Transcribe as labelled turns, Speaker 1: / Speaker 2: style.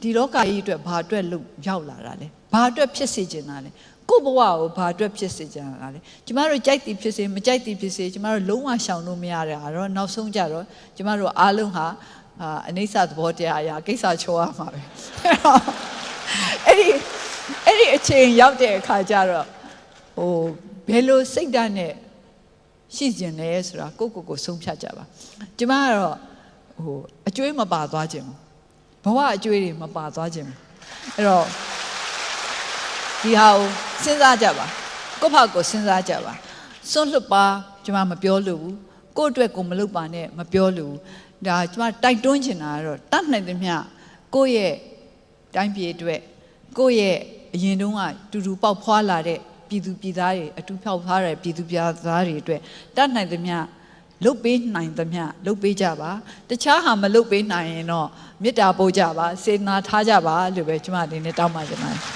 Speaker 1: ဒီလောကကြီးအတွက်ဘာအတွက်လို့ရောက်လာတာလဲဘာအတွက်ဖြစ်စေချင်တာလဲကိုယ့်ဘဝကိုဘာအတွက်ဖြစ်စေချင်တာလဲကျမတို့ကြိုက်သည်ဖြစ်စေမကြိုက်သည်ဖြစ်စေကျမတို့လုံးဝရှောင်လို့မရတဲ့အားတော့နောက်ဆုံးကြတော့ကျမတို့အားလုံးဟာအနိစ္စသဘောတရားအရာကိစ္စချောရမှာပဲအဲ့ဒီအချိန်ရောက်တဲ့အခါကျတော့ဘယ်လိုစိတ်ဓာတ်နဲ့ရှိကျင်လဲဆိုတာကိုဆုံးဖြတ်ကြပါကျမကတော့အကျွေးမပါသွားခြင်းဘဝအကျွေးတွေမပါသွားခြင်းအဲ့တော့ဒီဟာကိုစဉ်းစားကြပါကိုယ့်ဘာကိုစဉ်းစားကြပါစွန့်လွတ်ပါကျမမပြောလို့ဘူးကိုယ့်အတွက်ကိုမလုပ်ပါနဲ့မပြောလို့ဒါကျမတိုက်တွန်းချင်တာကတော့တတ်နိုင်သမျှကိုယ့်ရဲ့တိုင်းပြည်အတွက်ကိုယ့်ရဲ့အရင်တုန်းကတူတူပေါက်ဖွာလာတဲ့ပြည်သူပြည်သားတွေအတူဖြောက်ဖွာတဲ့ပြည်သူပြည်သားတွေအတွက်တတ်နိုင်သမျှလုတ်ပေးနိုင်သမျှလုတ်ပေးကြပါတခြားဟာမလုတ်ပေးနိုင်ရင်တော့မေတ္တာပို့ကြပါစေတနာထားကြပါလို့ပဲကျမအနေနဲ့တောင်းပန်ချင်ပါတယ်